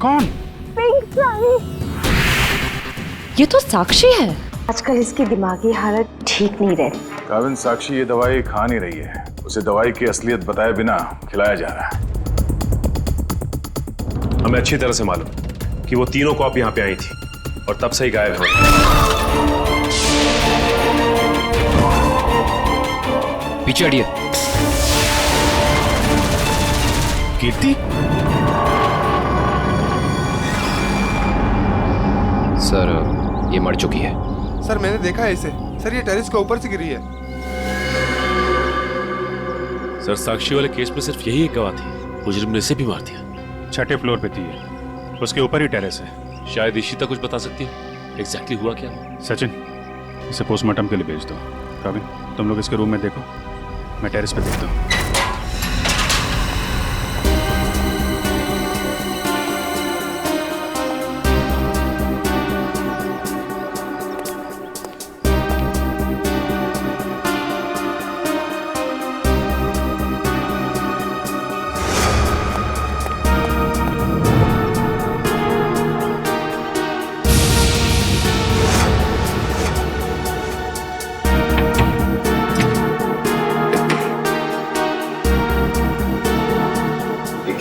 कौन? पिंक साड़ी। ये तो साक्षी है। आजकल इसकी दिमागी हालत ठीक नहीं रहती। काविन, साक्षी ये दवाई खा नहीं रही है। उसे दवाई की असलियत बताए बिना खिलाया जा रहा है। हमें अच्छी तरह से मालूम कि वो तीनों कॉप यहाँ पे आई थी और तब से ही गायब हो। पीछे हटिए। कीर्ति? सर, ये मर चुकी है। सर मैंने देखा है इसे। सर ये टेरेस के ऊपर से गिरी है। सर साक्षी वाले केस में सिर्फ यही एक गवाह थी। मुजरिम ने इसे भी मार दिया। 6ठे फ्लोर पे थी ये। उसके ऊपर ही टेरेस है। शायद इशिता कुछ बता सकती है एग्जैक्टली हुआ क्या। सचिन, इसे पोस्टमार्टम के लिए भेज दो। काविन, तुम लोग इसके रूम में देखो, मैं टेरेस पे देखता हूँ।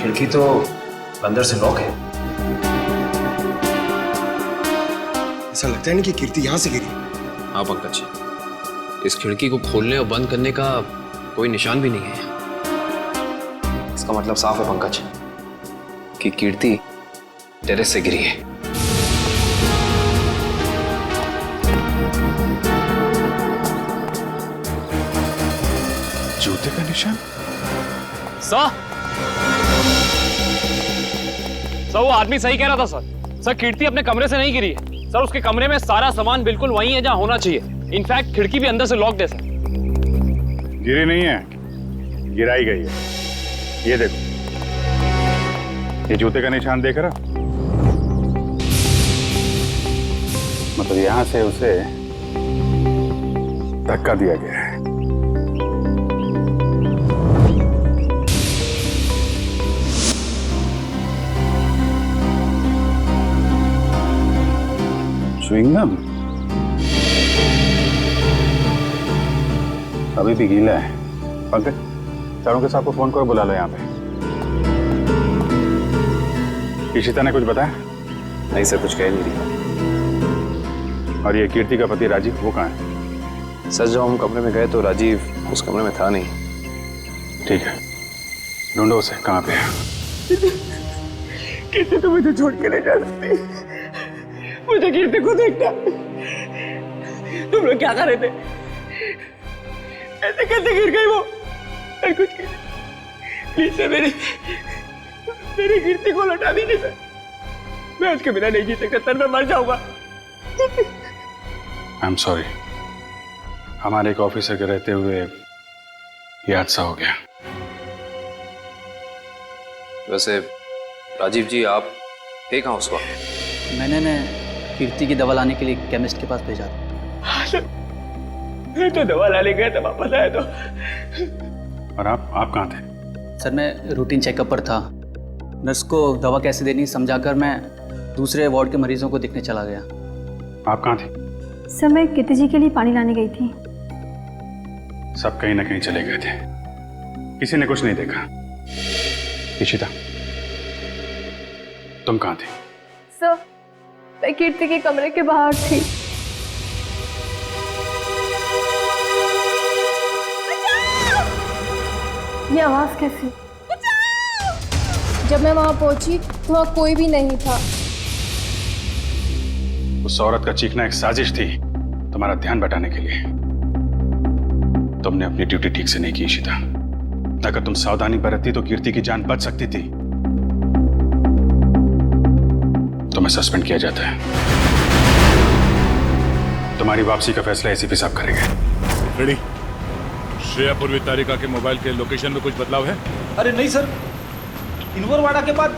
खिड़की तो अंदर से लॉक है। ऐसा लगता है नहीं कि कीर्ति यहाँ से गिरी। हाँ पंकज, इस खिड़की को खोलने और बंद करने का कोई निशान भी नहीं है। इसका मतलब साफ है पंकज कि कीर्ति टेरेस से गिरी है। जूते का निशान? सर, वो आदमी सही कह रहा था सर। सर, कीर्ति अपने कमरे से नहीं गिरी है सर। उसके कमरे में सारा सामान बिल्कुल वही है जहां होना चाहिए। इनफैक्ट खिड़की भी अंदर से लॉक्ड है सर। गिरी नहीं है, गिराई गई है। ये देखो, ये जूते का निशान देख रहा? मतलब यहां से उसे धक्का दिया गया है। च्युइंगम अभी भी गीला है। पंकज, चारों के साथ को फोन करो, बुला लो यहाँ पे। इशिता ने कुछ बताया? नहीं सर, कुछ कह नहीं रही। और ये कीर्ति का पति राजीव, वो कहाँ है? सर, जब हम कमरे में गए तो राजीव उस कमरे में था नहीं। ठीक है, ढूंढो उसे, कहाँ पे है? कीर्ति तो मुझे छोड़ के नहीं जा सकती। मुझे कीर्ति को देखना। तुम लोग क्या कर रहे थे? ऐसे कैसे गिर गई वो? मैं कुछ प्लीज सर, मेरी कीर्ति को लौटा दीजिए सर। मैं उसके बिना नहीं जी सकता सर, मैं मर जाऊंगा। आई एम सॉरी, हमारे एक ऑफिसर के रहते हुए ये हादसा हो गया। वैसे राजीव जी, आप थे कहाँ उस वक्त? मैंने कीर्ति की दवा लाने के लिए केमिस्ट के पास भेजा था। हाँ सर, मैं तो दवा लाने गया था, वापस आया तो। और आप कहाँ थे? सर, मैं रूटीन चेकअप पर था। नर्स को दवा कैसे देनी समझाकर मैं दूसरे वार्ड के मरीजों को देखने चला गया। आप कहाँ थे? सर, मैं कीर्ति जी के लिए पानी लाने गई थी। सब कहीं ना कहीं चले गए थे, किसी ने कुछ नहीं देखा। इशिता, तुम कहाँ थे? सर, मैं कीर्ति के कमरे के बाहर थी। ये आवाज कैसी? जब मैं वहां पहुंची तो वहां कोई भी नहीं था। उस औरत का चीखना एक साजिश थी, तुम्हारा ध्यान बटाने के लिए। तुमने अपनी ड्यूटी ठीक से नहीं की इशिता। अगर तुम सावधानी बरतती तो कीर्ति की जान बच सकती थी। तुम्हें सस्पेंड किया जाता है। तुम्हारी वापसी का फैसला एसीपी साहब करेंगे। रेडी? श्रेया पूर्वी तारिका के मोबाइल के लोकेशन में कुछ बदलाव है? अरे नहीं सर, इनवरवाड़ा के बाद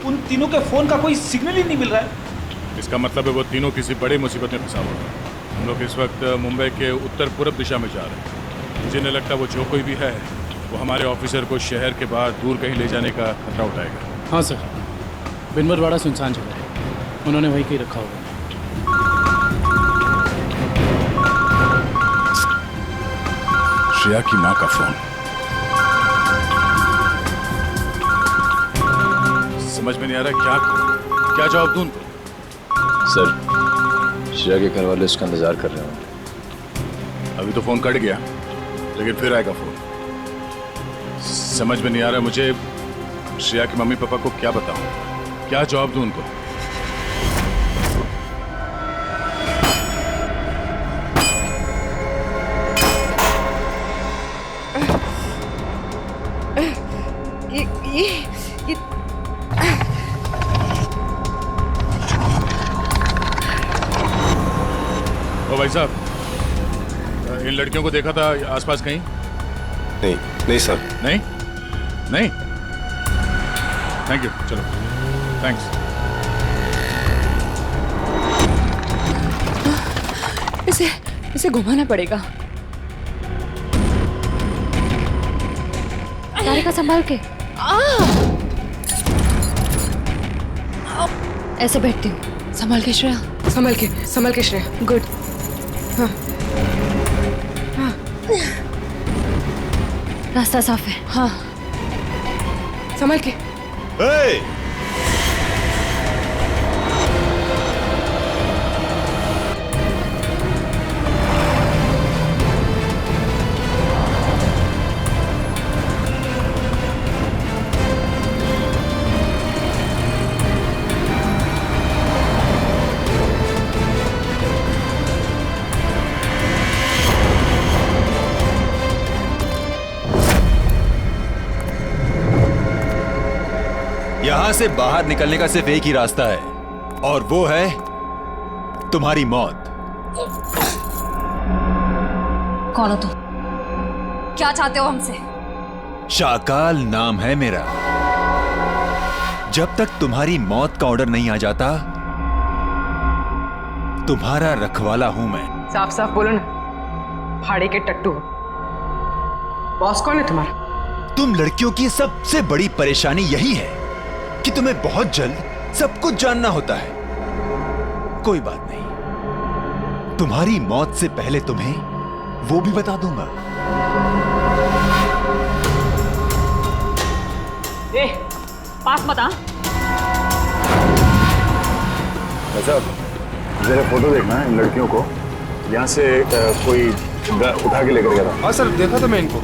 उन तीनों के फोन का कोई सिग्नल ही नहीं मिल रहा है। इसका मतलब है वो तीनों किसी बड़ी मुसीबत में फंसा हुआ है। हम लोग इस वक्त मुंबई के उत्तर पूर्व दिशा में जा रहे हैं। मुझे नहीं लगता वो जो कोई भी है वो हमारे ऑफिसर को शहर के बाहर दूर कहीं ले जाने का खतरा उठाएगा। हाँ सर। बिनवरवाड़ा सुनसान जगह है, उन्होंने वहीं कहीं रखा होगा। श्रेया की माँ का फोन। समझ में नहीं आ रहा क्या जवाब दूं उनको। सर, श्रेया के घर वाले उसका इंतजार कर रहे हैं। अभी तो फोन कट गया, लेकिन फिर आएगा फोन। समझ में नहीं आ रहा मुझे श्रेया के मम्मी पापा को क्या बताऊं, क्या जवाब दूं उनको। ये ओ भाई साहब, इन लड़कियों को देखा था आसपास कहीं? नहीं सर। नहीं। थैंक यू, चलो थैंक्स। इसे घुमाना पड़ेगा। तारिका संभाल के। ऐसे बैठती हूँ। संभाल के श्रेया। संभाल के श्रेया। गुड। हाँ। रास्ता साफ है। हाँ। संभाल के। यहां से बाहर निकलने का सिर्फ एक ही रास्ता है, और वो है तुम्हारी मौत। कौन हो तुम? क्या चाहते हो हमसे? शाकाल नाम है मेरा। जब तक तुम्हारी मौत का ऑर्डर नहीं आ जाता, तुम्हारा रखवाला हूं मैं। साफ साफ बोलो ना, भाड़े के टट्टू। बॉस कौन है तुम्हारा? तुम लड़कियों की सबसे बड़ी परेशानी यही है कि तुम्हें बहुत जल्द सब कुछ जानना होता है। कोई बात नहीं, तुम्हारी मौत से पहले तुम्हें वो भी बता दूंगा। पास मत आ। साहब, जरा फोटो देखना है इन लड़कियों को। यहाँ से कोई उठा के लेकर गया था। हाँ सर, देखा था मैं इनको।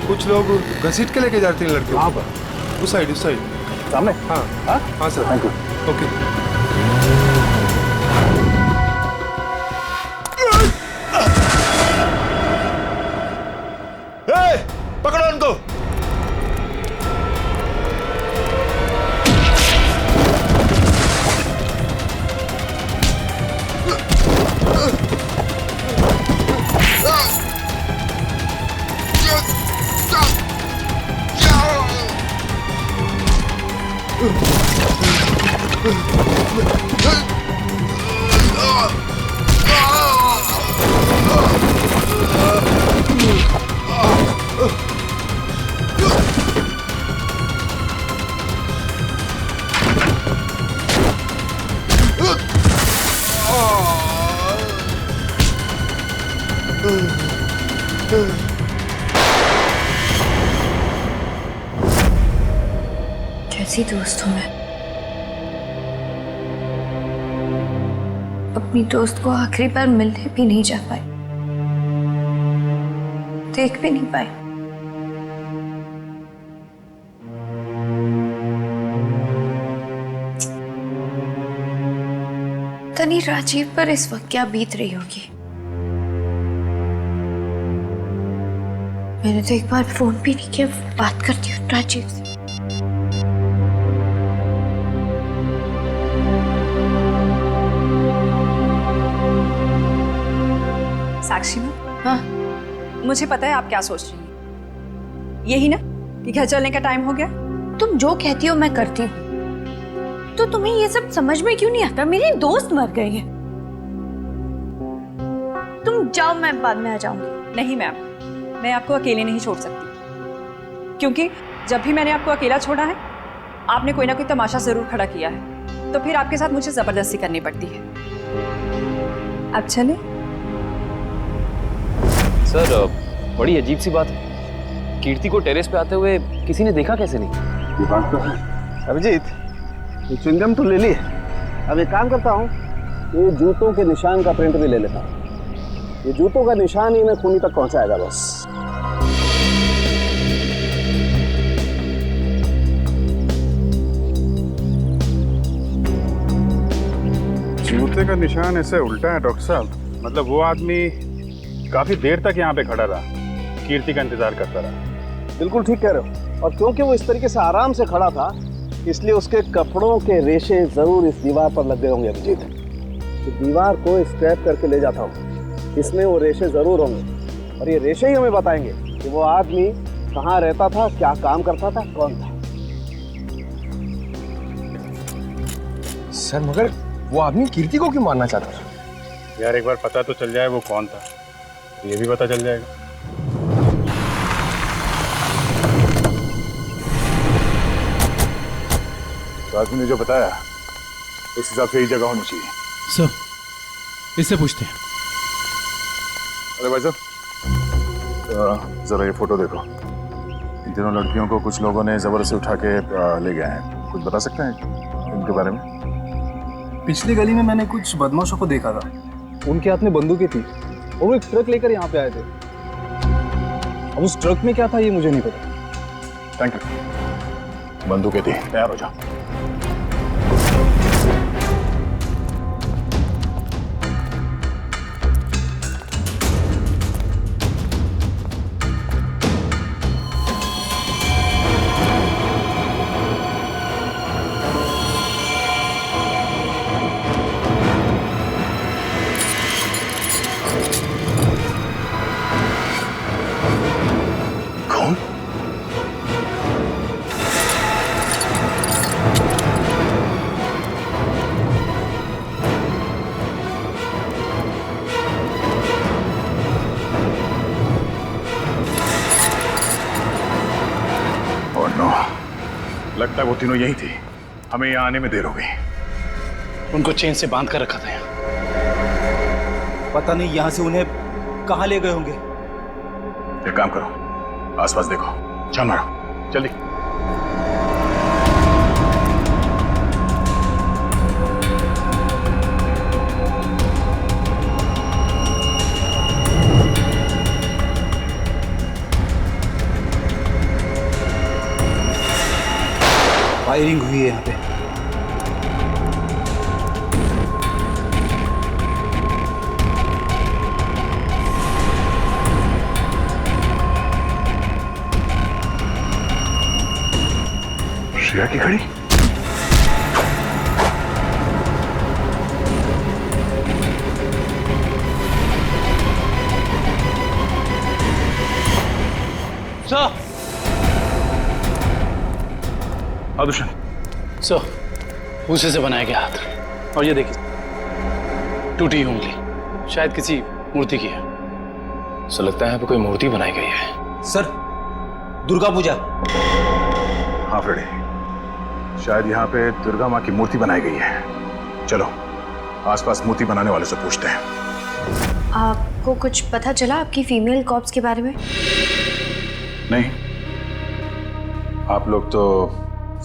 कुछ लोग घसीट के लेके जाते हैं लड़कियों। वहाँ पर उस साइड सामने। हाँ सर। Thank you. ओके। पकड़ो उनको। कैसी दोस्त हूं मैं। अपनी दोस्त को आखिरी बार मिलने भी नहीं जा पाई, देख भी नहीं पाई। तनी राजीव पर इस वक्त क्या बीत रही होगी। मैंने तो एक बार फोन भी नहीं किया। बात करती हूँ राजीव से। साक्षी में? हाँ, मुझे पता है आप क्या सोच रही हैं। यही ना कि घर चलने का टाइम हो गया। तुम जो कहती हो मैं करती हूँ, तो तुम्हें ये सब समझ में क्यों नहीं आता? मेरी दोस्त मर गई है। तुम जाओ, मैं बाद में आ जाऊंगी। नहीं मैम, मैं आपको अकेले नहीं छोड़ सकती, क्योंकि जब भी मैंने आपको अकेला छोड़ा है आपने कोई ना कोई तमाशा जरूर खड़ा किया है, तो फिर आपके साथ मुझे जबरदस्ती करनी पड़ती है। अब चले। सर बड़ी अजीब सी बात है, कीर्ति को टेरेस पे आते हुए किसी ने देखा कैसे नहीं? ये बात तो है। अभिजीत, ये च्युइंगम तो ले ली, अब एक काम करता हूँ, ये जूतों के निशान का प्रिंट भी ले लेता हूँ। ये जूतों का निशान ही मैं खूनी तक पहुंचाएगा बस। जूते का निशान ऐसे उल्टा है डॉक्टर साहब, मतलब वो आदमी काफी देर तक यहाँ पे खड़ा रहा, कीर्ति का इंतजार करता रहा। बिल्कुल ठीक कह रहे हो, और क्योंकि वो इस तरीके से आराम से खड़ा था, इसलिए उसके कपड़ों के रेशे जरूर इस दीवार पर लग गए होंगे अभिजीत। तो दीवार को स्क्रैप करके ले जाता हूँ, इसमें वो रेशे जरूर होंगे, और ये रेशे ही हमें बताएंगे कि वो आदमी कहाँ रहता था, क्या काम करता था, कौन था। सर मगर वो आदमी कीर्ति को क्यों मारना चाहता था? यार एक बार पता तो चल जाए वो कौन था, ये भी पता चल जाएगा। तो आदमी ने जो बताया उस हिसाब से ही जगह होनी चाहिए। सर इससे पूछते हैं। अरे भाई साहब, जरा ये फोटो देखो। इन तीनों लड़कियों को कुछ लोगों ने जबरदस्ती उठा के ले गए हैं, कुछ बता सकते हैं इनके बारे में? पिछली गली में मैंने कुछ बदमाशों को देखा था, उनके हाथ में बंदूकें थी और वो एक ट्रक लेकर यहाँ पे आए थे। अब उस ट्रक में क्या था ये मुझे नहीं पता। Thank you. बंदूकें थी, तैयार हो जाओ। लगता है वो तीनों यही थी, हमें यहाँ आने में देर हो गई। उनको चेन से बांध कर रखा था यहाँ। पता नहीं यहाँ से उन्हें कहाँ ले गए होंगे। एक काम करो, आसपास देखो, चल मारो, जल्दी। फायरिंग हुई है यहाँ पे। श्रेया की घड़ी? सर, आदुशन सर, भूसे से बनाया गया हाथ, और ये देखिए टूटी हुई उंगली, शायद किसी मूर्ति की है। सो लगता है यहाँ पे कोई मूर्ति बनाई गई है। सर, दुर्गा पूजा। हाँ फ्रेडी, शायद यहाँ पे दुर्गा माँ की मूर्ति बनाई गई है। चलो आसपास मूर्ति बनाने वाले से पूछते हैं। आपको कुछ पता चला आपकी फीमेल कॉप्स के बारे में? नहीं, आप लोग तो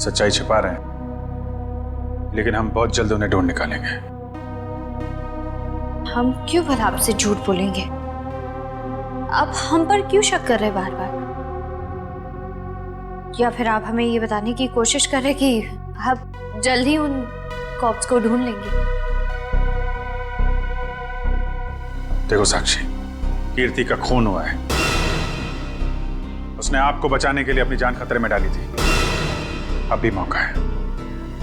सच्चाई छिपा रहे हैं, लेकिन हम बहुत जल्द उन्हें ढूंढ निकालेंगे। हम क्यों भला आपसे झूठ बोलेंगे? आप हम पर क्यों शक कर रहे हैं बार बार? या फिर आप हमें ये बताने की कोशिश कर रहे कि आप जल्द ही उन कॉप्स को ढूंढ लेंगे? देखो साक्षी, कीर्ति का खून हुआ है, उसने आपको बचाने के लिए अपनी जान खतरे में डाली थी। अब भी मौका है,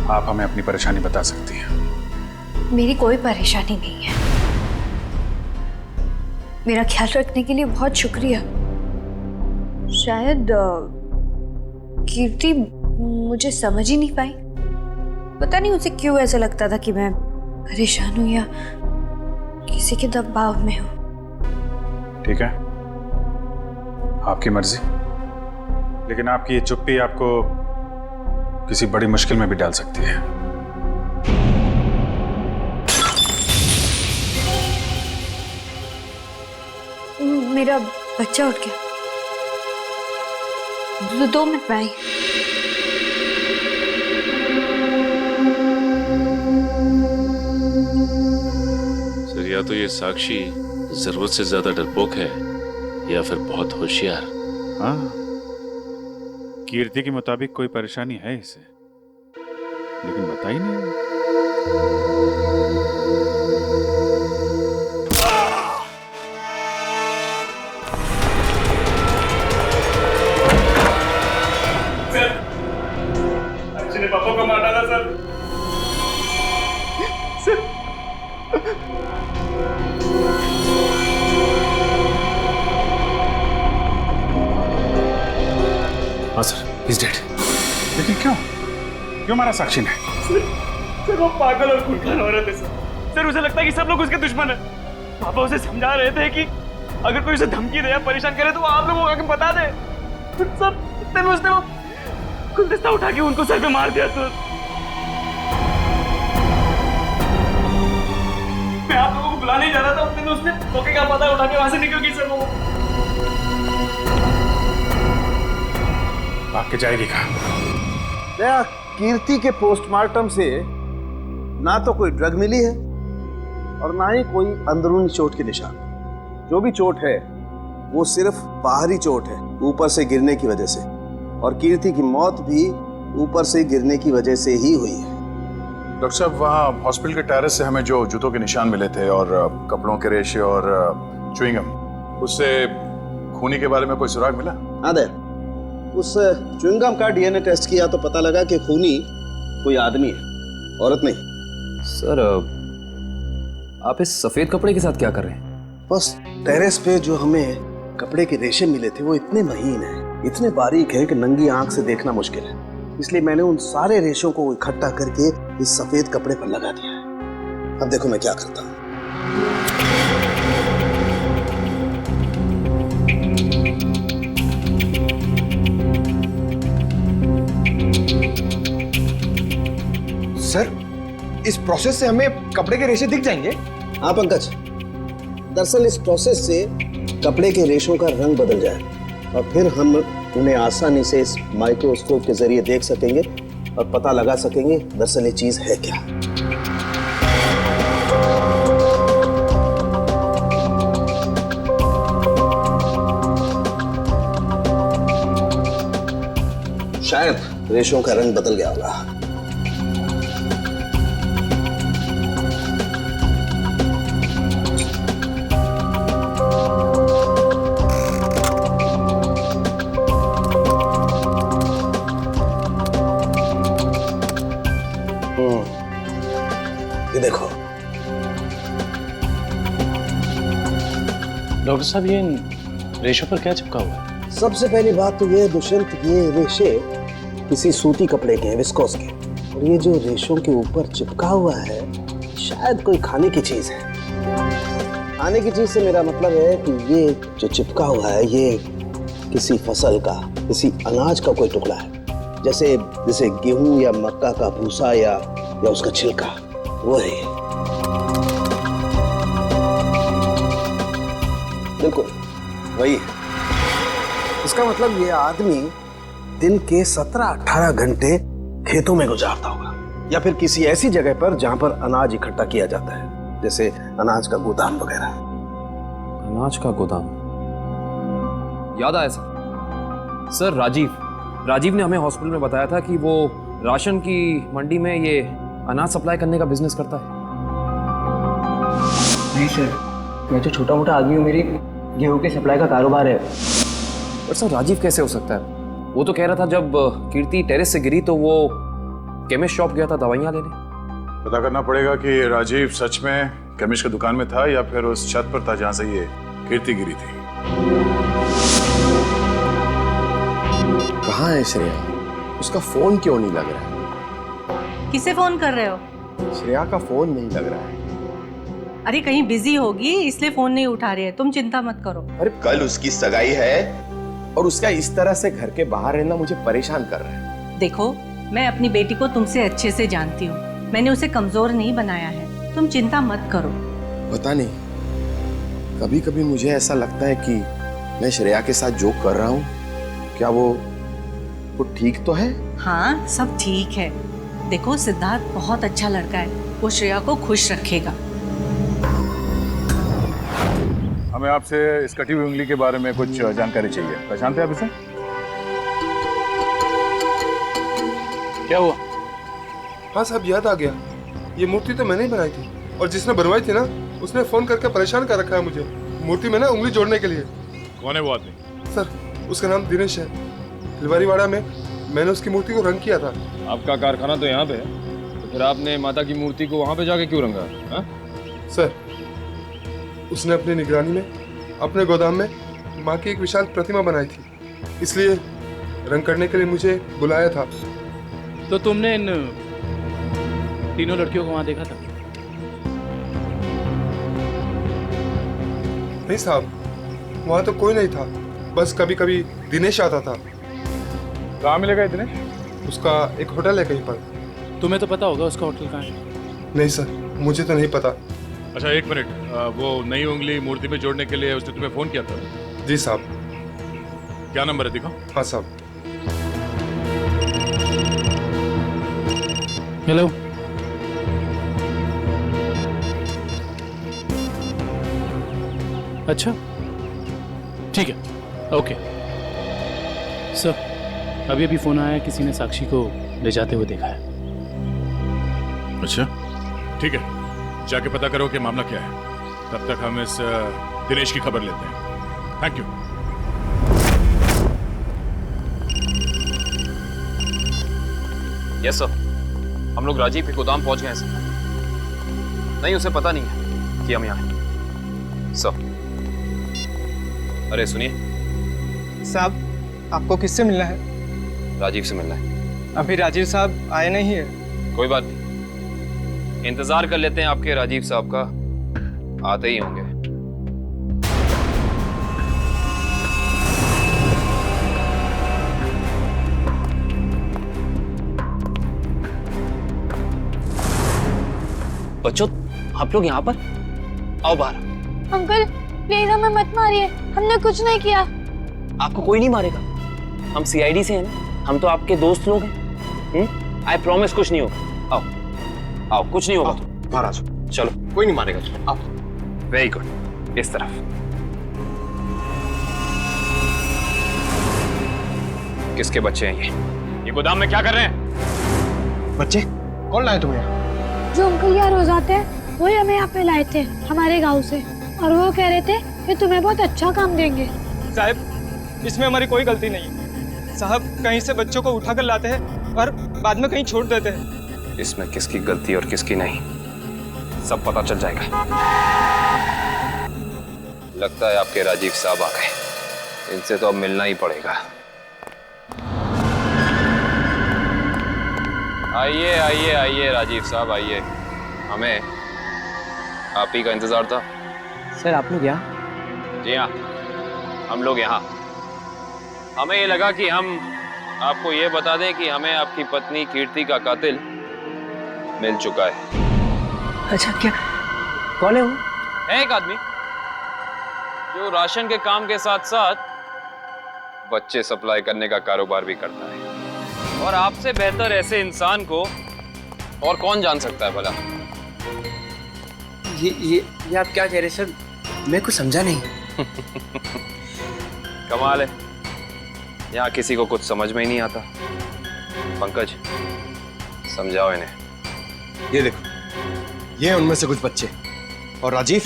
आप हमें अपनी परेशानी बता सकती हैं। मेरी कोई परेशानी नहीं है। मेरा ख्याल रखने के लिए बहुत शुक्रिया। शायद कीर्ति मुझे समझ ही नहीं पाई। पता नहीं उसे क्यों ऐसा लगता था कि मैं परेशान हूं या किसी के दबाव में हूं। ठीक है, आपकी मर्जी, लेकिन आपकी ये चुप्पी आपको किसी बड़ी मुश्किल में भी डाल सकती है। मेरा बच्चा उठ गया। 2 मिनट में आई। सर, या तो ये साक्षी जरूरत से ज्यादा डरपोक है या फिर बहुत होशियार। हाँ, कीर्ति के मुताबिक कोई परेशानी है इसे, लेकिन बता ही नहीं। ने पापा को मार डाला सर। हाँ सर, he's dead। लेकिन क्यों मारा साक्षी ने? सर वो पागल और खूंखार औरत है सर। उसे लगता है कि सब लोग उसके दुश्मन है। पापा उसे समझा रहे थे कि अगर कोई उसे धमकी दे या परेशान करे तो वो आप लोगों को आके बता दे। सर इतने में उसने वो गुलदस्ता उठा के उनको सर पे मार दिया सर। मैं आप लोगों को बुलाने ही जा रहा था, उतने में उसने मौके का पता उठा के वहां से निकल गई सर। वो भाग के जाएगी कहाँ? कीर्ति के पोस्टमार्टम से ना तो कोई ड्रग मिली है और ना ही कोई अंदरूनी चोट के निशान। जो भी चोट है वो सिर्फ बाहरी चोट है, ऊपर से गिरने की वजह से। और कीर्ति की मौत भी ऊपर से गिरने की वजह से ही हुई है। डॉक्टर साहब, वहाँ हॉस्पिटल के टेरेस से हमें जो जूतों के निशान मिले थे और कपड़ों के रेशे और च्युइंगम, उससे खूनी के बारे में कोई सुराग मिला? हाँ दे, उस च्युइंगम का डीएनए टेस्ट किया तो पता लगा कि खूनी कोई आदमी है, औरत नहीं। सर, आप इस सफेद कपड़े के साथ क्या कर रहे हैं? बस टेरेस पे जो हमें कपड़े के रेशे मिले थे वो इतने महीन है, इतने बारीक है कि नंगी आंख से देखना मुश्किल है। इसलिए मैंने उन सारे रेशों को इकट्ठा करके इस सफेद कपड़े पर लगा दिया है। अब देखो मैं क्या करता हूँ। सर, इस प्रोसेस से हमें कपड़े के रेशे दिख जाएंगे? हाँ पंकज, दरअसल इस प्रोसेस से कपड़े के रेशों का रंग बदल जाए और फिर हम उन्हें आसानी से इस माइक्रोस्कोप के जरिए देख सकेंगे और पता लगा सकेंगे दरअसल ये चीज है क्या। शायद रेशों का रंग बदल गया होगा। ये देखो डॉक्टर साहब, ये रेशों पर क्या चिपका हुआ है? सबसे पहली बात तो ये दुष्यंत, ये रेशे किसी सूती कपड़े के हैं, विस्कोस के। और ये जो रेशों के ऊपर चिपका हुआ है शायद कोई खाने की चीज है। खाने की चीज से मेरा मतलब है कि ये जो चिपका हुआ है ये किसी फसल का, किसी अनाज का कोई टुकड़ा है, जैसे गेहूं या मक्का का भूसा या उसका छिलका, वो है। बिल्कुल वही है। इसका मतलब ये आदमी दिन के 17-18 घंटे खेतों में गुजारता होगा या फिर किसी ऐसी जगह पर जहां पर अनाज इकट्ठा किया जाता है, जैसे अनाज का गोदाम वगैरह। अनाज का गोदाम, याद आया सर, राजीव ने हमें हॉस्पिटल में बताया था कि वो राशन की मंडी में ये अनाज सप्लाई करने का बिजनेस करता है। नहीं सर, मैं तो छोटा मोटा आदमी हूँ, मेरी गेहूं के सप्लाई का कारोबार है। पर सर, राजीव कैसे हो सकता है? वो तो कह रहा था जब कीर्ति टेरेस से गिरी तो वो केमिस्ट शॉप गया था दवाइयाँ लेने। पता करना पड़ेगा कि राजीव सच में केमिस्ट की दुकान में था या फिर उस छत पर था जहां से ये कीर्ति गिरी थी। कहाँ है श्रेया? उसका फोन क्यों नहीं लग रहा है? किसे फोन कर रहे हो? श्रेया का फोन नहीं लग रहा है। अरे कहीं बिजी होगी इसलिए फोन नहीं उठा रही है, तुम चिंता मत करो। अरे कल उसकी सगाई है और उसका इस तरह से घर के बाहर रहना मुझे परेशान कर रहा है। देखो, मैं अपनी बेटी को तुमसे अच्छे से जानती हूँ, मैंने उसे कमजोर नहीं बनाया है, तुम चिंता मत करो। पता नहीं, कभी कभी मुझे ऐसा लगता है कि मैं श्रेया के साथ जो कर रहा हूँ, क्या वो ठीक तो है? हाँ, सब ठीक है। देखो, सिद्धार्थ बहुत अच्छा लड़का है, वो श्रेया को खुश रखेगा। हमें आपसे इस कटी हुई उंगली के बारे में कुछ जानकारी चाहिए। पहचानते हैं आप इसे? क्या हुआ? हाँ साहब, याद आ गया। ये मूर्ति तो मैंने ही बनाई थी, और जिसने बनवाई थी ना, उसने फोन करके परेशान कर रखा है मुझे मूर्ति में ना उंगली जोड़ने के लिए। कौन है वो आदमी? सर, उसका नाम दिनेश है। तिलवारीवाड़ा में मैंने उसकी मूर्ति को रंग किया था। आपका कारखाना तो यहाँ पे है, तो फिर आपने माता की मूर्ति को वहाँ पे जाके क्यों रंगा? हा? सर, उसने अपनी निगरानी में अपने गोदाम में माँ की एक विशाल प्रतिमा बनाई थी, इसलिए रंग करने के लिए मुझे बुलाया था। तो तुमने इन तीनों लड़कियों को वहाँ देखा था? नहीं साहब, वहाँ तो कोई नहीं था, बस कभी कभी दिनेश आता था। कहाँ मिलेगा दिनेश? उसका एक होटल है कहीं पर। तुम्हें तो पता होगा उसका होटल कहाँ है? नहीं सर, मुझे तो नहीं पता। अच्छा, एक मिनट, वो नई उंगली मूर्ति में जोड़ने के लिए उसने तुम्हें फोन किया था? जी साहब। क्या नंबर है, दिखाओ। हाँ साहब। हेलो। अच्छा, ठीक है, ओके सर। अभी अभी फोन आया, किसी ने साक्षी को ले जाते हुए देखा है। अच्छा, ठीक है, जाके पता करो कि मामला क्या है। तब तक हम इस दिनेश की खबर लेते हैं। Thank you. यस सर, हम लोग राजीव के गोदाम पहुंच गए हैं सर। नहीं, उसे पता नहीं है कि हम यहाँ हैं सर। अरे सुनिए साहब, आपको किससे मिलना है? राजीव से मिलना है। अभी राजीव साहब आए नहीं है। कोई बात नहीं, इंतजार कर लेते हैं आपके राजीव साहब का, आते ही होंगे। बच्चों, आप लोग यहाँ पर आओ बाहर। अंकल प्लीज हमें मत मारिए, हमने कुछ नहीं किया। आपको कोई नहीं मारेगा, हम सीआईडी से हैं ना, हम तो आपके दोस्त लोग हैं। आई प्रॉमिस कुछ नहीं होगा। आओ आओ, कुछ नहीं होगा। बाहर आ जाओ। चलो, कोई नहीं मारेगा। आओ। वेरी गुड, इस तरफ। किसके बच्चे हैं ये गोदाम में क्या कर रहे हैं? बच्चे कौन लाए तुम्हें? जो अंकल यहाँ रोज आते हैं, वही हमें यहाँ पे लाए थे हमारे गांव से, और वो कह रहे थे कि तुम्हें बहुत अच्छा काम देंगे। साहब, इसमें हमारी कोई गलती नहीं है। साहब, कहीं से बच्चों को उठाकर लाते हैं और बाद में कहीं छोड़ देते हैं। इसमें किसकी गलती और किसकी नहीं, सब पता चल जाएगा। लगता है आपके राजीव साहब आ गए, इनसे तो अब मिलना ही पड़ेगा। आइए आइए आइए राजीव साहब, आइए। हमें आप ही का इंतजार था। सर, आप लोग यहाँ? जी हाँ, हम लोग यहाँ। हमें ये लगा कि हम आपको ये बता दें कि हमें आपकी पत्नी कीर्ति का कातिल मिल चुका है। अच्छा, क्या? कौन है वो? है एक आदमी जो राशन के काम के साथ साथ बच्चे सप्लाई करने का कारोबार भी करता है, और आपसे बेहतर ऐसे इंसान को और कौन जान सकता है भला? ये आप क्या कह रहे सर? मैं कुछ समझा नहीं। कमाल है, यहाँ किसी को कुछ समझ में ही नहीं आता। पंकज, समझाओ इन्हें। ये देखो, ये उनमें से कुछ बच्चे। और राजीव,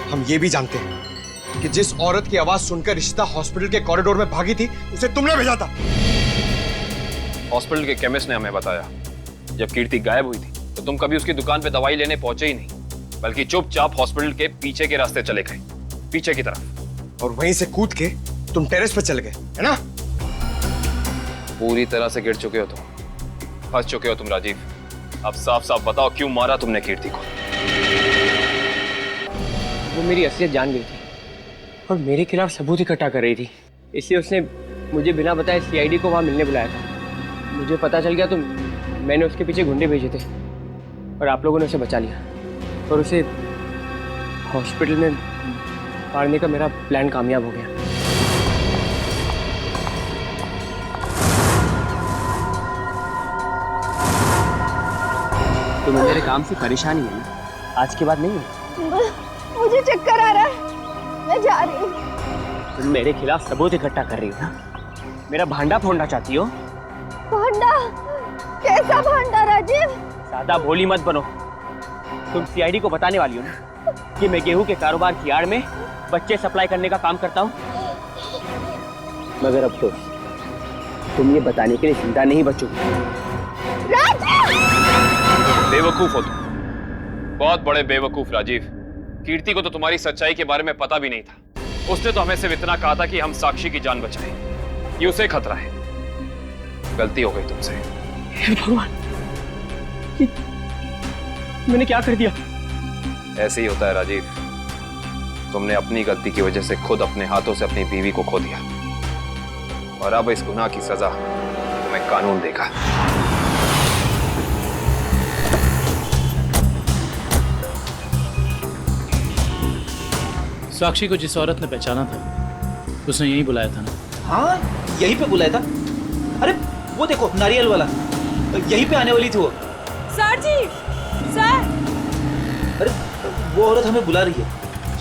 हम ये भी जानते हैं कि जिस औरत की आवाज सुनकर रिश्ता हॉस्पिटल के कॉरिडोर में भागी थी, उसे तुमने भेजा था। हॉस्पिटल के केमिस्ट ने हमें बताया, जब कीर्ति गायब हुई थी तो तुम कभी उसकी दुकान पे दवाई लेने पहुंचे ही नहीं, बल्कि चुपचाप हॉस्पिटल के पीछे के रास्ते चले गए, पीछे की तरफ। और वहीं से कूद के तुम टेरेस पे चले गए, है ना? पूरी तरह से गिर चुके हो तुम, फंस चुके हो तुम राजीव। अब साफ साफ बताओ, क्यों मारा तुमने कीर्ति को? वो मेरी असलियत जान गई थी और मेरे खिलाफ सबूत इकट्ठा कर रही थी, इसलिए उसने मुझे बिना बताए सीआईडी को वहां मिलने बुलाया था। मुझे पता चल गया तो मैंने उसके पीछे गुंडे भेजे थे और आप लोगों ने उसे बचा लिया और उसे हॉस्पिटल में मारने का मेरा प्लान कामयाब हो गया। तुम्हें मेरे काम से परेशानी है ना? आज के बाद नहीं है? मुझे चक्कर आ रहा है, मैं जा रही हूँ। तुम मेरे खिलाफ सबूत इकट्ठा कर रही हो ना? मेरा भांडा फोड़ना चाहती हो? भांडा? कैसा भांडा राजीव? ज्यादा भोली मत बनो। तुम सीआईडी को बताने वाली हो ना कि मैं गेहूं के कारोबार की आड़ में बच्चे सप्लाई करने का काम करता हूँ? मगर अफसोस, तुम ये बताने के लिए जिंदा नहीं बचोगे। बेवकूफ हो तुम, बहुत बड़े बेवकूफ राजीव। कीर्ति को तो तुम्हारी सच्चाई के बारे में पता भी नहीं था। उसने तो हमें सिर्फ इतना कहा था कि हम साक्षी की जान बचाएं। ये उसे खतरा है। गलती हो गई तुमसे। भगवान, मैंने क्या कर दिया? ऐसे ही होता है राजीव। तुमने अपनी गलती की वजह से खुद अपने हाथों से अपनी बीवी को खो दिया और अब इस गुनाह की सजा तुम्हें कानून देगा। साक्षी को जिस औरत ने पहचाना था उसने यही बुलाया था ना? हाँ, यहीं पे बुलाया था। अरे वो देखो नारियल वाला, यहीं पे आने वाली थी वो। सर जी, सर। अरे वो औरत हमें बुला रही है,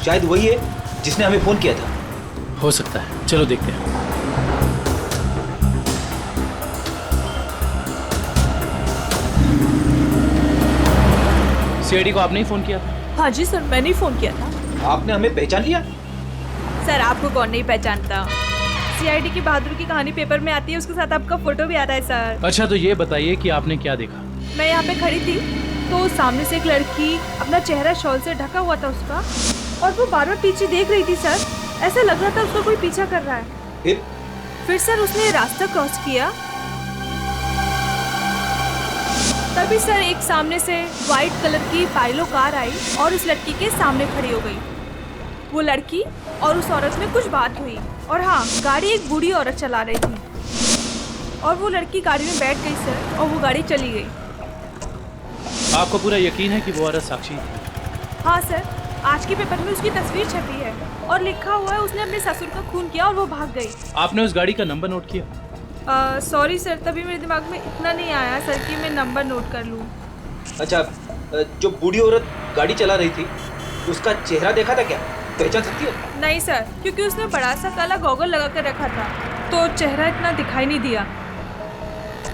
शायद वही है जिसने हमें फोन किया था। हो सकता है, चलो देखते हैं। सीआईडी को आपने ही फोन किया था? हाँ जी सर, मैंने ही फोन किया था। आपने हमें पहचान लिया? सर आपको कौन नहीं पहचानता? सीआईडी की बहादुर की कहानी पेपर में आती है, उसके साथ आपका फोटो भी आता है सर। अच्छा तो ये बताइए कि आपने क्या देखा? मैं यहाँ पे खड़ी थी तो सामने से एक लड़की, अपना चेहरा शॉल से ढका हुआ था उसका, और वो बार बार पीछे देख रही थी सर। ऐसा लग रहा था उसको कोई पीछा कर रहा है। फिर सर उसने रास्ता क्रॉस किया, तभी सर एक सामने से व्हाइट कलर की पाइलो कार आई और उस लड़की के सामने खड़ी हो गई। वो लड़की और उस औरत में कुछ बात हुई और हाँ, गाड़ी एक बूढ़ी औरत चला रही थी और वो लड़की गाड़ी में बैठ गई सर और वो गाड़ी चली गई। आपको पूरा यकीन है कि वो औरत साक्षी? हाँ सर, आज के पेपर में उसकी तस्वीर छपी है और लिखा हुआ है उसने अपने ससुर का खून किया और वो भाग गई। आपने उस गाड़ी का नंबर नोट किया? सॉरी सर, तभी मेरे दिमाग में इतना नहीं आया सर कि मैं नंबर नोट कर लूँ। अच्छा, जो बूढ़ी औरत गाड़ी चला रही थी उसका चेहरा देखा था क्या? पहचान सकती हो? नहीं सर, क्योंकि उसने बड़ा सा काला गॉगल लगा कर रखा था तो चेहरा इतना दिखाई नहीं दिया।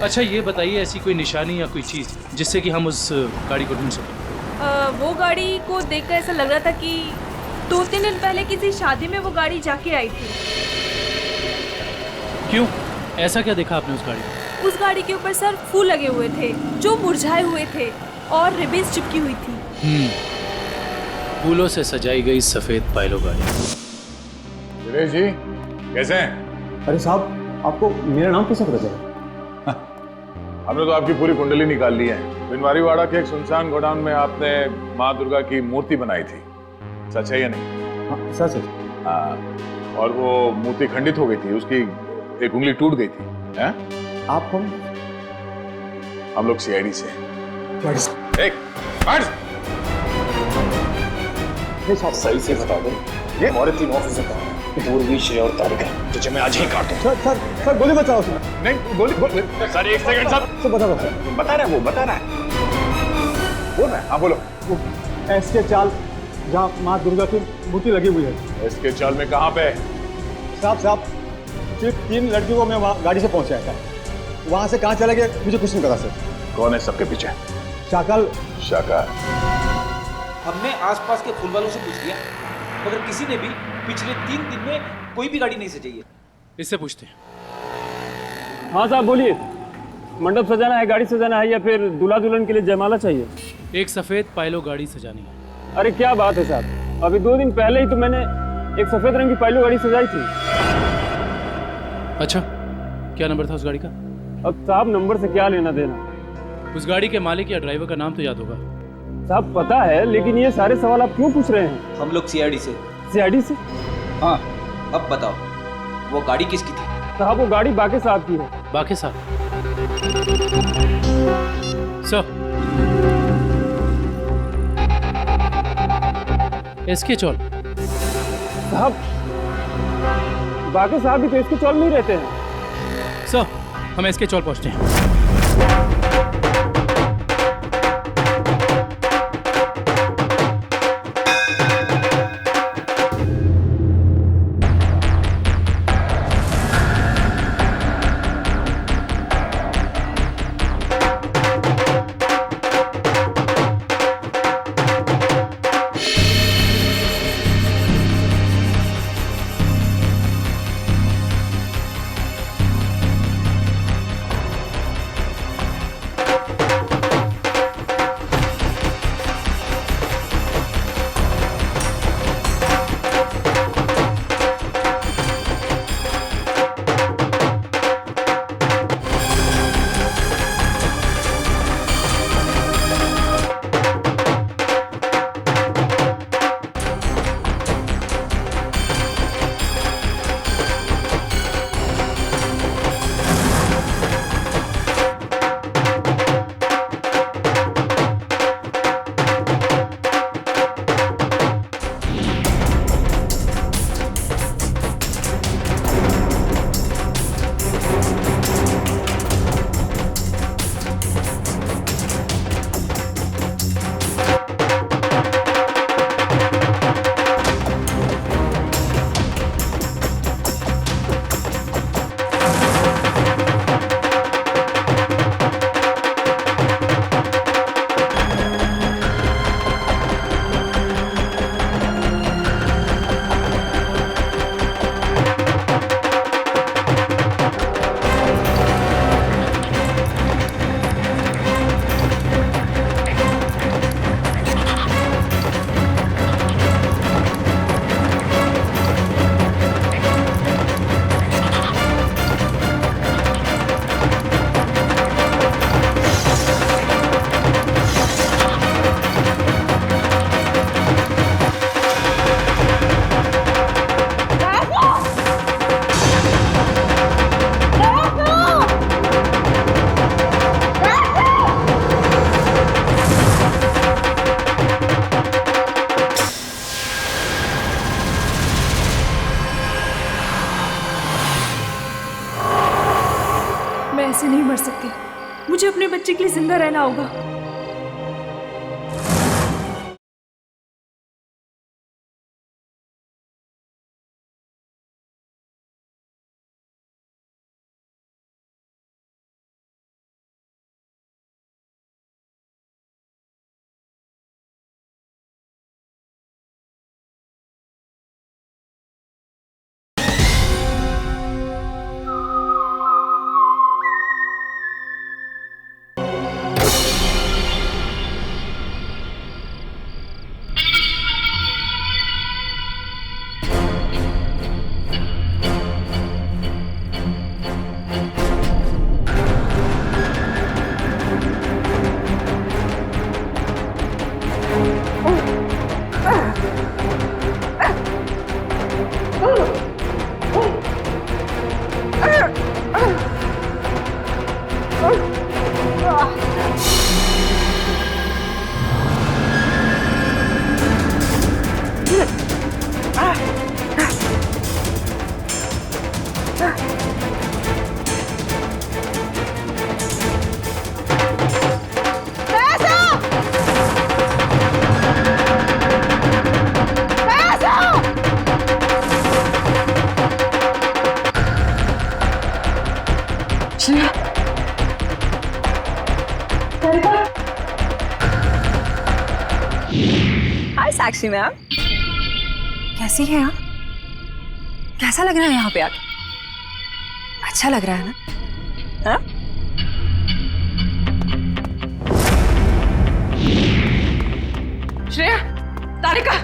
अच्छा ये बताइए, ऐसी कोई निशानी या कोई चीज़ जिससे कि हम उस गाड़ी को ढूंढ सकें? वो गाड़ी को देखकर ऐसा लग रहा था कि 2-3 दिन पहले किसी शादी में वो गाड़ी जाके आई थी। क्यों? ऐसा क्या देखा आपने उस गाड़ी में? उस गाड़ी के ऊपर सर फूल लगे हुए थे जो मुरझाए हुए थे और रिबन्स चिपकी हुई थी। फूलों से सजाई गई सफेद पाइलो गाड़ी। सुरेश जी कैसे हैं? अरे साहब, आपको मेरा नाम कैसे पता चला? हमने तो आपकी पूरी कुंडली निकाल ली है। बिनवारीवाड़ा के एक सुनसान गोडाउन में आपने माँ दुर्गा की मूर्ति बनाई थी, सच है या नहीं? हाँ सच है। हाँ, और वो मूर्ति खंडित हो गई थी, उसकी एक उंगली टूट गई थी। हैं? आप कौन? हम लोग सीआईडी से। साहब सही से बता दो, ये हमारे 3 ऑफिसर का दूरवी, श्रेया और तारिका, तुझे मैं आज ही काटूं। सर गोली बचाओ सर। नहीं गोली सर 1 सेकंड सर। बता रहा है, बता रहा है, वो बता रहा है, बोल रहा है। हाँ बोलो। वो एसके चाल जहाँ माँ दुर्गा की मूर्ति लगी हुई है। एसके चाल में कहाँ पे? साहब सिर्फ 3 लड़कियों को मैं वहाँ गाड़ी से पहुँचाया था, वहाँ से कहाँ चला गया मुझे कुछ नहीं पता सर। कौन है सबके पीछे? शाकाल। हमने आसपास के फूल वालों से पूछ लिया मगर किसी ने भी पिछले 3 दिन में कोई भी गाड़ी नहीं सजाई है। इससे पूछते हैं। हाँ साहब बोलिए, मंडप सजाना है, गाड़ी सजाना है या फिर दूल्हा दुल्हन के लिए जयमाला चाहिए? एक सफेद पाइलो गाड़ी सजानी है। अरे क्या बात है साहब, अभी 2 दिन पहले ही तो मैंने एक सफेद रंग की पाइलो गाड़ी सजाई थी। अच्छा, क्या नंबर था उस गाड़ी का? अब साहब नंबर से क्या लेना देना? उस गाड़ी के मालिक या ड्राइवर का नाम तो याद होगा? साहब पता है, लेकिन ये सारे सवाल आप क्यों पूछ रहे हैं? हम लोग सीआईडी से। सीआईडी से? हाँ, अब बताओ वो गाड़ी किसकी थी? साहब वो गाड़ी बाके साहब की है। बाके साहब? सर इसके चौल साहब, बाकी साहब भी तो इसके चौल में ही रहते हैं। सर हम इसके चौल पहुंचते हैं। ऐसे नहीं मर सकती, मुझे अपने बच्चे के लिए जिंदा रहना होगा। हाय साक्षी मैम, कैसी है आप? कैसा लग रहा है यहाँ पे आके? अच्छा लग रहा है ना? हाँ? श्रेया, तारिका,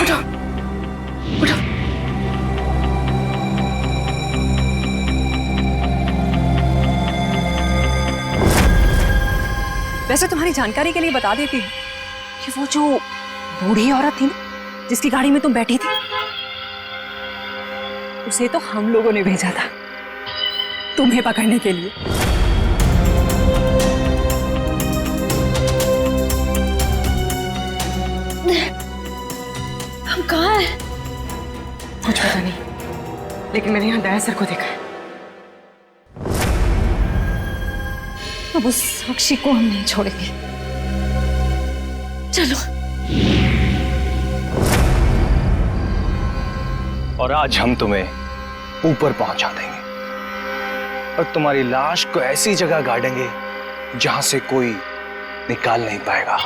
उठो, उठो। वैसे तुम्हारी जानकारी के लिए बता देती हूँ कि वो जो बूढ़ी औरत थी ना जिसकी गाड़ी में तुम बैठी थी, उसे तो हम लोगों ने भेजा था तुम्हें पकड़ने के लिए। हम कहाँ हैं? कुछ पता नहीं, लेकिन मैंने यहाँ दया सर को देखा है। अब उस साक्षी को हम नहीं छोड़ेंगे। चलो। और आज हम तुम्हें ऊपर पहुंचा देंगे और तुम्हारी लाश को ऐसी जगह गाड़ेंगे जहां से कोई निकाल नहीं पाएगा।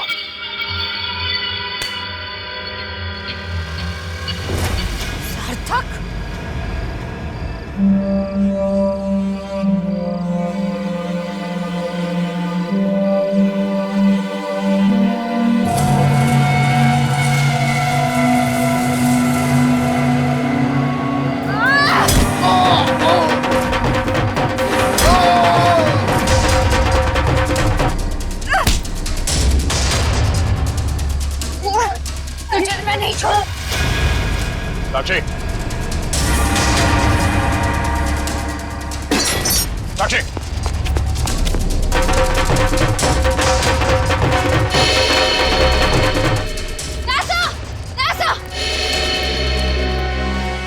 सार्थक, तुझे मैं नहीं छोड़। साक्षी, साक्षी,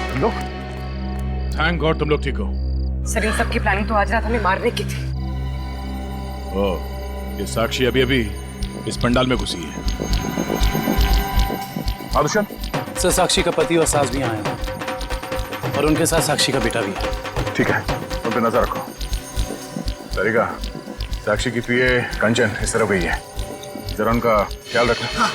तुम लोग, थैंक गॉड तुम लोग ठीक हो। सर, इन सब की प्लानिंग तो आज रात हमें मारने की थी। ओह, ये साक्षी अभी अभी इस पंडाल में घुसी है। हाँ दुष्यंत? सर, साक्षी का पति और सास भी आए हैं और उनके साथ साक्षी का बेटा भी है। ठीक है, उन पे नजर रखो। सरिका, साक्षी की पीए कंचन इस तरफ गई है, जरा उनका ख्याल रखना। हाँ।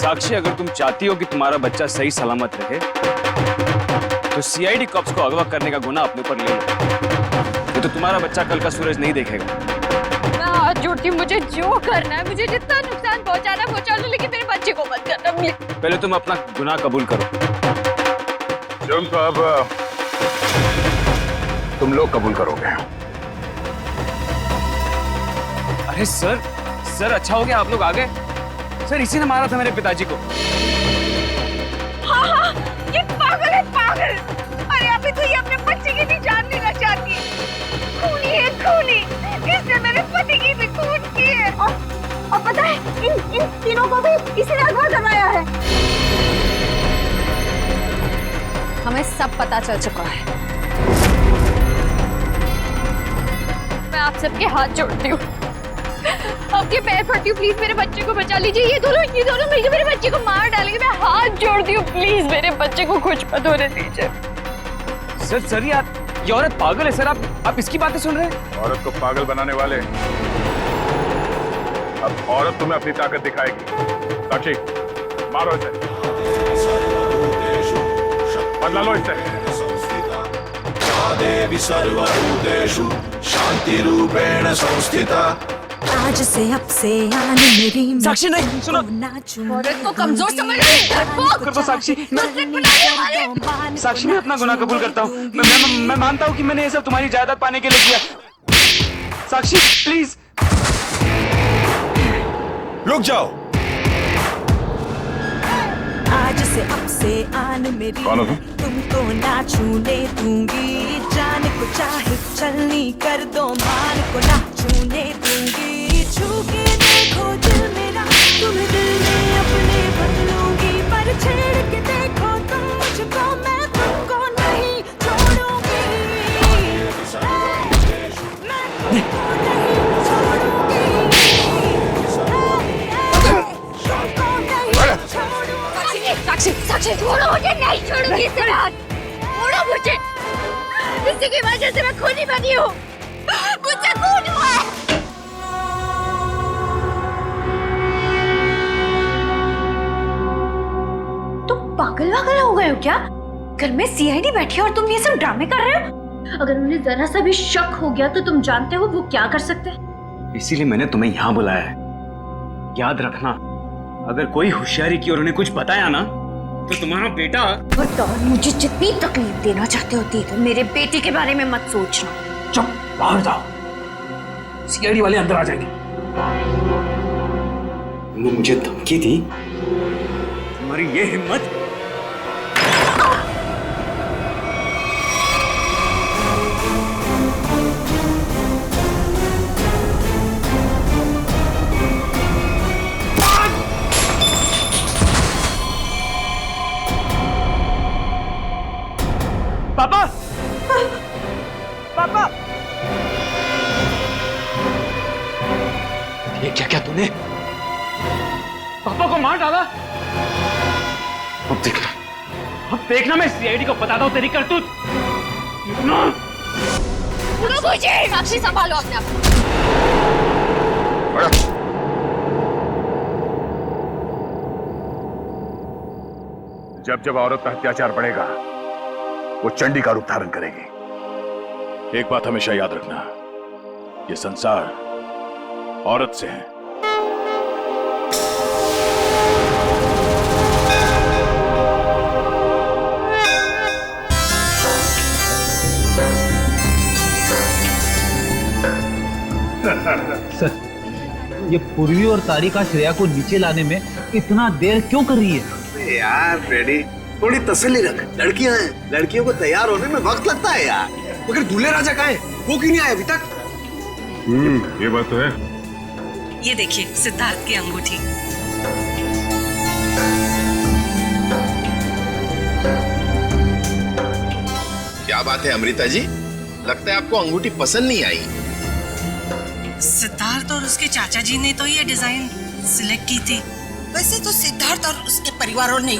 साक्षी, अगर तुम चाहती हो कि तुम्हारा बच्चा सही सलामत रहे तो सीआईडी कॉप्स को अगवा करने का गुनाह अपने ऊपर ले लो। ये तो तुम्हारा बच्चा कल का सूरज नहीं देखेगा। मैं हाथ जोड़ती हूँ, मुझे जो करना है, मुझे जितना नुकसान पहुंचाना पहुंचा लो, लेकिन मेरे बच्चे को मत करना प्लीज। पहले तुम अपना गुनाह कबूल करो। जुर्म तो अब तुम लोग कबूल करोगे। अरे सर, अच्छा हो गया आप लोग आ गए। सर, इसी ने मारा था मेरे पिताजी को। हाँ, ये पागल है, पागल। अरे अभी तो ये अपने बच्चे की भी जान लेना चाहती है। खूनी है, खूनी। इसने मेरे पति की भी खून की है। और पता है, इन तीनों को भी इसी ने अगवा करवाया है। हमें सब पता चल चुका है। मैं आप सबके हाथ जोड़ती हूँ, आपके पैर पड़ती हूँ, प्लीज मेरे बच्चे को बचा लीजिए। ये दोनों मिलकर मेरे बच्चे को मार डालेंगे। मैं हाथ जोड़ती हूँ, प्लीज मेरे बच्चे को कुछ मत होने दीजिए। सर, ये औरत पागल है। सर, आप इसकी बातें सुन रहे हैं? औरत को पागल बनाने वाले, अब औरत तुम्हें अपनी ताकत दिखाएगी। साक्षी, मारो इसे, बदला लो इससे। देवी सर्वभूतेषु शांति रूपेण संस्थिता। आज से अब से आन मेरी साक्षी, नहीं सुनो। औरत को कमजोर समझ रही तो साक्षी, साक्षी, मैं अपना गुनाह कबूल करता हूँ। मैं मानता हूँ कि मैंने ये सब तुम्हारी जायदाद पाने के लिए किया। साक्षी, प्लीज रुक जाओ। आज से अब से आन मेरी, कौन हो तुम? तुमको ना छूने दूंगी। जान को चाहे चलनी कर दो, मान को ना छूने दूंगी। छू के देखो दिल मेरा, तुम्हें दिल में अपने बदलूंगी। पर छेड़ के देखो तुम मुझको, मैं तुमको नहीं छोड़ूंगी। साक्षी, छोड़ो मुझे, नहीं छोड़ूंगी इसके बाद। छोड़ो मुझे, इसी की वजह से मैं खूनी बनी हूँ। मुझसे खून हुआ है। तुम पागल हो गए हो क्या? घर में सीआईडी बैठी है और तुम ये सब ड्रामे कर रहे हो? अगर उन्हें जरा सा भी शक हो गया तो तुम जानते हो वो क्या कर सकते हैं। इसीलिए मैंने तुम्हें यहाँ बुलाया है। याद रखना, अगर कोई होशियारी की और उन्हें कुछ बताया ना तो तुम्हारा बेटा। और मुझे जितनी तकलीफ देना चाहते हो दे दो, मेरे बेटे के बारे में मत सोचना। चुप, बाहर जाओ, सीआईडी वाले अंदर आ जाएंगे। तुमने मुझे धमकी दी, तुम्हारी ये हिम्मत। पापा, पापा, ये क्या क्या तूने? पापा को मार डाला। अब देखना मैं सीआईडी को बताता हूँ तेरी करतूत। साक्षी संभालो अपने आप। जब जब औरत पर अत्याचार बढ़ेगा वो चंडी का रूप धारण करेगी। एक बात हमेशा याद रखना, ये संसार औरत से है। सर, ये पूर्वी और तारिका श्रेया को नीचे लाने में इतना देर क्यों कर रही है? यार फ्रेडी, थोड़ी तसल्ली रख। लड़कियां हैं, लड़कियों को तैयार होने में वक्त लगता है यार। मगर दूल्हे राजा कहाँ है? वो क्यों नहीं आए अभी तक? ये बात तो है। ये देखिए सिद्धार्थ की अंगूठी। क्या बात है अमृता जी, लगता है आपको अंगूठी पसंद नहीं आई। सिद्धार्थ और उसके चाचा जी ने तो ये डिजाइन सिलेक्ट की थी। वैसे तो सिद्धार्थ और उसके परिवारों ने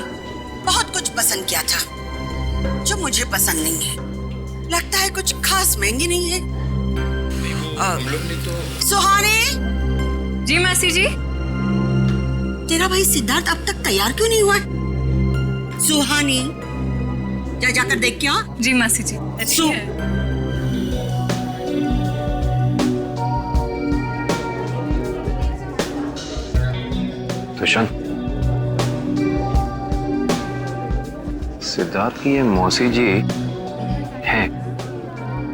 बहुत कुछ पसंद किया था जो मुझे पसंद नहीं है। लगता है कुछ खास महंगी नहीं है। हम लोग ने तो। सुहानी जी मासी जी। तेरा भाई सिद्धार्थ अब तक तैयार क्यों नहीं हुआ? सुहानी जा जाकर देख क्या। जी मासी जी। दुष्यंत, सिद्धार्थ की ये मौसी जी हैं।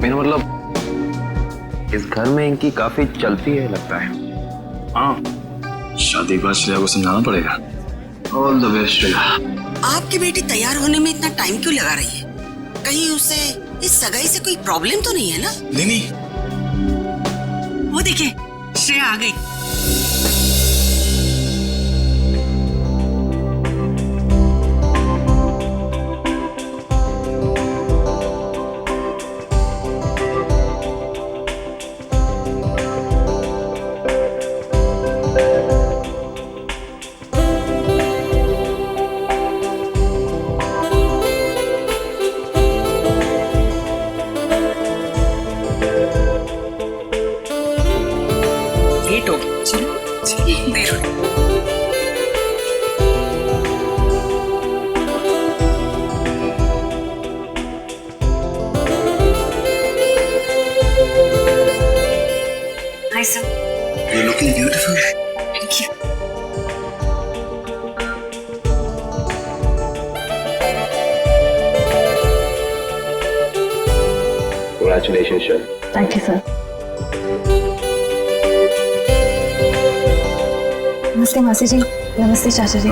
मेरा मतलब इस घर में इनकी काफी चलती है लगता है। हाँ, शादी के बाद श्रेया को समझाना पड़ेगा। All the best Shreya. आपकी बेटी तैयार होने में इतना टाइम क्यों लगा रही है? कहीं उसे इस सगाई से कोई प्रॉब्लम तो नहीं है ना? नहीं। वो देखिए श्रेया आ गई। Hi, sir. You're looking beautiful. Thank you. Congratulations, sir. Thank you, sir. नमस्ते मासी जी। नमस्ते चाचा जी।